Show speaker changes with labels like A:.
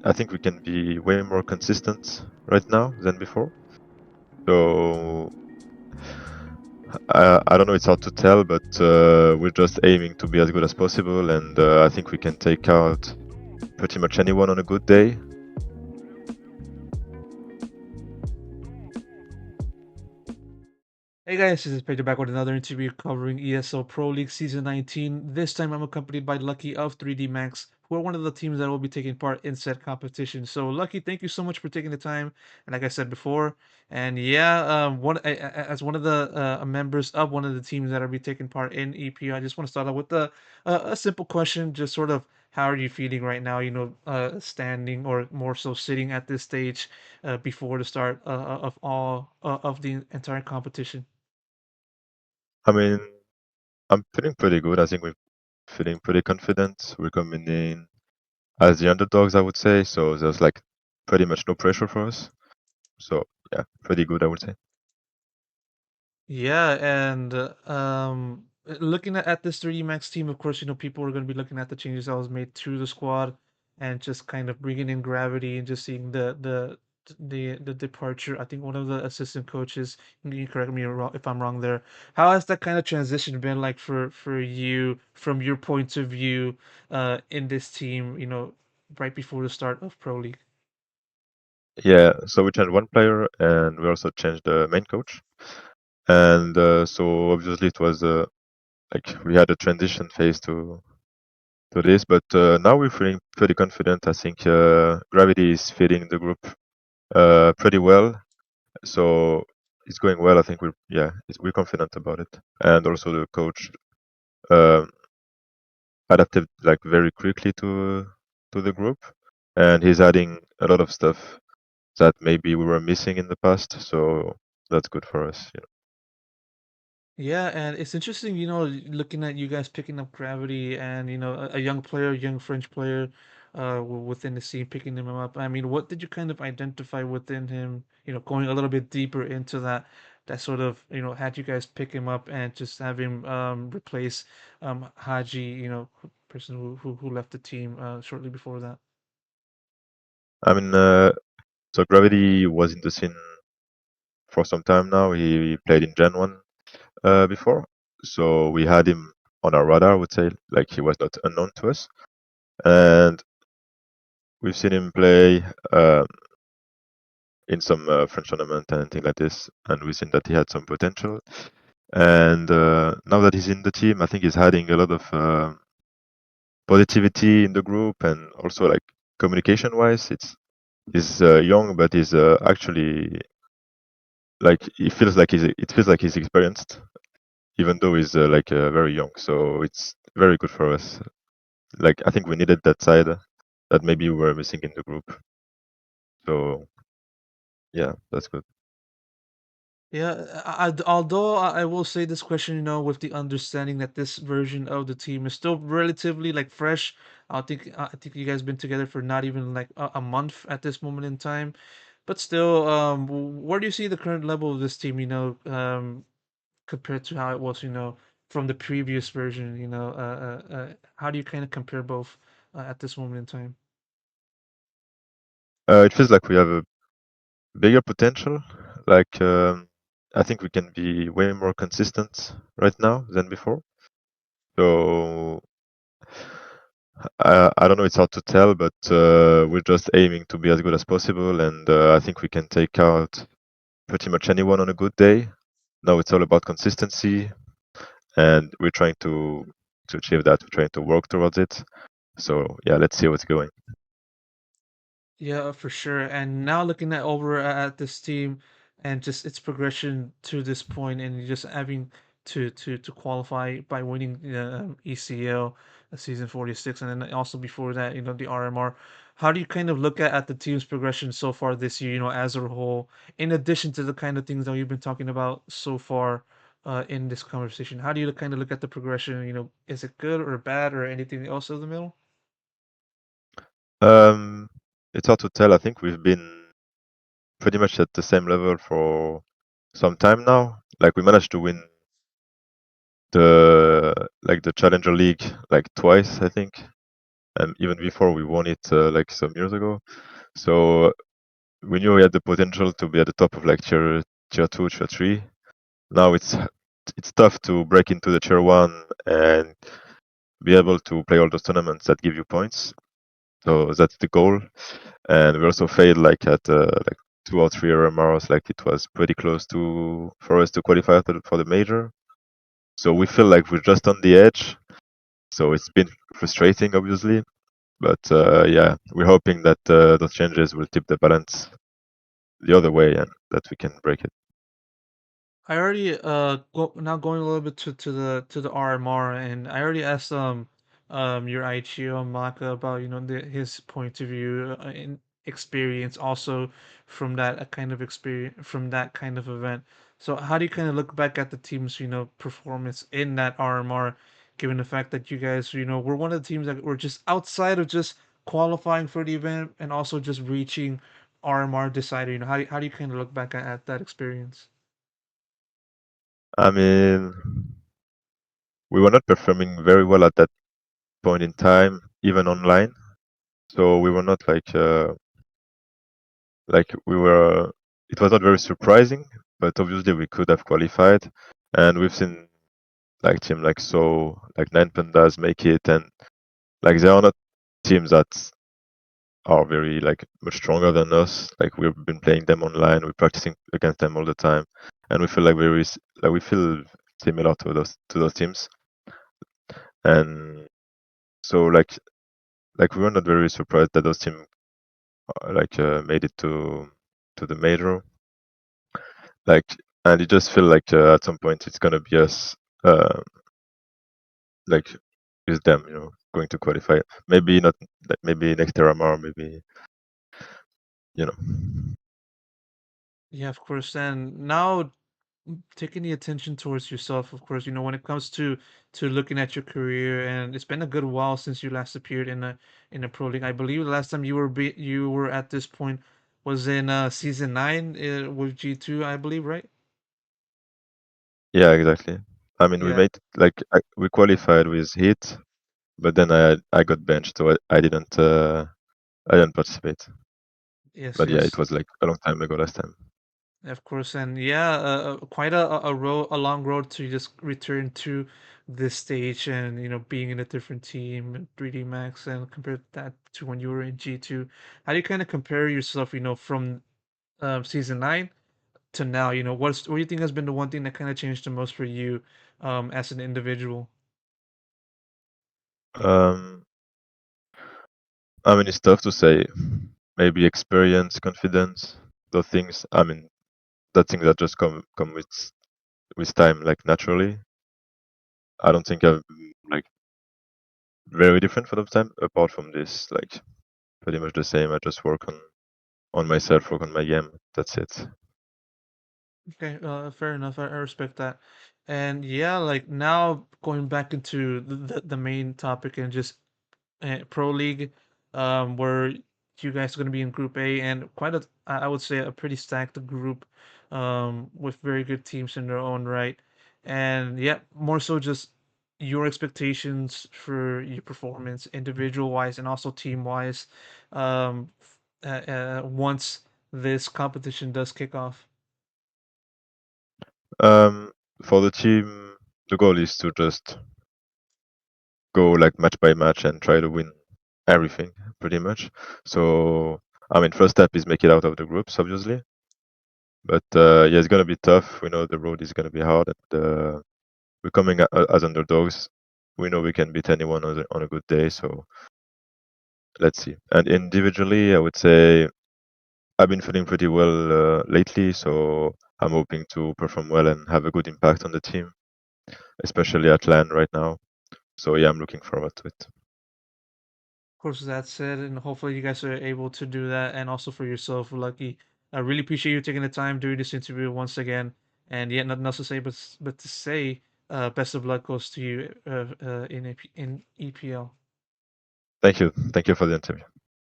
A: I think we can be way more consistent right now than before. So I don't know, it's hard to tell, but we're just aiming to be as good as possible, and I think we can take out pretty much anyone on a good day.
B: Hey guys, this is Pedro back with another interview covering ESL Pro League Season 19. This time I'm accompanied by Lucky of 3DMAX, who are one of the teams that will be taking part in said competition. So Lucky, thank you so much for taking the time. And like I said before, and yeah, as one of the members of one of the teams that will be taking part in EPL, I just want to start out with a simple question, just sort of how are you feeling right now? Standing or more so sitting at this stage before the start of all of the entire competition.
A: I mean, I'm feeling pretty good. I think we're feeling pretty confident. We're coming in as the underdogs, I would say. So there's like pretty much no pressure for us. So yeah, pretty good, I would say.
B: Yeah, and looking at this 3D Max team, of course, people are going to be looking at the changes that was made to the squad, and just kind of bringing in gravity and just seeing the departure. I think one of the assistant coaches, you can correct me if I'm wrong there. How has that kind of transition been like for you from your point of view, in this team? Right before the start of Pro League.
A: Yeah, so we changed one player and we also changed the main coach. And so obviously it was like we had a transition phase to this, but now we're feeling pretty confident. I think Gravity is fitting the group pretty well, so it's going well. I think we're confident about it, and also the coach um, adapted like very quickly to the group, and he's adding a lot of stuff that maybe we were missing in the past. So that's good for us.
B: Yeah, and it's interesting, looking at you guys picking up Gravity and, a young player, young French player, within the scene, picking him up. I mean, what did you kind of identify within him, going a little bit deeper into that sort of, had you guys pick him up and just have him replace Haji, person who left the team shortly before that?
A: I mean, so Gravity was in the scene for some time now. He played in Gen 1 before, so we had him on our radar, I would say. Like he was not unknown to us, and we've seen him play in some French tournament and things like this, and we've seen that he had some potential. And now that he's in the team, I think he's adding a lot of positivity in the group, and also like communication-wise, he's young, but he's actually like it feels like he's experienced, even though he's like very young. So it's very good for us. Like I think we needed that side that maybe we were missing in the group. So yeah, that's good.
B: Yeah, although I will say this question, with the understanding that this version of the team is still relatively like fresh. I think you guys been together for not even like a month at this moment in time, but still, where do you see the current level of this team? Compared to how it was, from the previous version. How do you kind of compare both at this moment in time?
A: It feels like we have a bigger potential. Like I think we can be way more consistent right now than before. So I don't know, it's hard to tell, but we're just aiming to be as good as possible, and I think we can take out pretty much anyone on a good day. Now it's all about consistency, and we're trying to achieve that. We're trying to work towards it. So yeah, let's see what's going.
B: Yeah, for sure. And now looking at this team and just its progression to this point, and just having to qualify by winning the ECL season 46, and then also before that, the RMR. How do you kind of look at the team's progression so far this year, as a whole, in addition to the kind of things that you've been talking about so far in this conversation? How do you kind of look at the progression? Is it good or bad or anything else in the middle?
A: Um, it's hard to tell. I think we've been pretty much at the same level for some time now. Like we managed to win the Challenger League like twice, I think. and even before we won it like some years ago. So we knew we had the potential to be at the top of like tier two, tier three. Now it's tough to break into the tier one and be able to play all those tournaments that give you points. So that's the goal. And we also failed like at like 2 or 3 RMRs. Like it was pretty close to for us to qualify for the major. So we feel like we're just on the edge. So it's been frustrating, obviously. But yeah, we're hoping that those changes will tip the balance the other way and that we can break it.
B: I already now going a little bit to the RMR, and I already asked your Aichio Maka about his point of view and experience also from that kind of experience from that kind of event. So how do you kind of look back at the team's performance in that RMR, given the fact that you guys were one of the teams that were just outside of just qualifying for the event and also just reaching RMR decider. How do you kind of look back at that experience?
A: I mean, we were not performing very well at that point in time, even online. So we were not like we were. It was not very surprising, but obviously we could have qualified, and we've seen like team like like Nine Pandas make it, and like they are not teams that are very like much stronger than us. Like we've been playing them online, we're practicing against them all the time, and we feel like like we feel similar to those teams, and so like we were not very surprised that those teams made it to the major. Like, and you just feel like at some point it's gonna be us, uh, like with them, going to qualify. Maybe not, like maybe next Terramar, maybe you know.
B: Yeah, of course. And now taking the attention towards yourself, of course, when it comes to looking at your career, and it's been a good while since you last appeared in a pro league. I believe the last time you were at this point was in season 9 with G2, I believe, right?
A: Yeah, exactly. I mean, we
B: Yeah.
A: made we qualified with Heat, but then I got benched, so I didn't participate.
B: Yes,
A: But yeah, it
B: yes.
A: was like a long time ago last time.
B: Of course, and yeah, quite a long road to just return to this stage, and being in a different team, 3D Max, and compare that to when you were in G2. How do you kind of compare yourself, from season 9 to now? What do you think has been the one thing that kind of changed the most for you, as an individual?
A: Um, I mean, it's tough to say. Maybe experience, confidence, those things. I mean, that things that just come with time, like naturally. I don't think I've like very different for the time apart from this, like pretty much the same. I just work on myself, work on my game. That's it.
B: Okay, fair enough. I respect that. And yeah, like now going back into the main topic and just Pro League, where you guys are going to be in Group A, and quite I would say a pretty stacked group, with very good teams in their own right. And yeah, more so just your expectations for your performance, individual wise and also team wise, once this competition does kick off.
A: Um, for the team, the goal is to just go like match by match and try to win everything pretty much. So I mean, first step is make it out of the groups, obviously. But yeah, it's gonna be tough. We know the road is gonna be hard, and we're coming as underdogs. We know we can beat anyone on a good day. So let's see. And individually, I would say I've been feeling pretty well lately. So I'm hoping to perform well and have a good impact on the team, especially at LAN right now. So yeah, I'm looking forward to it.
B: Of course, that said, and hopefully you guys are able to do that, and also for yourself, Lucky. I really appreciate you taking the time doing this interview once again. And yet, nothing else to say, but to say, best of luck goes to you in EPL.
A: Thank you. Thank you for the interview.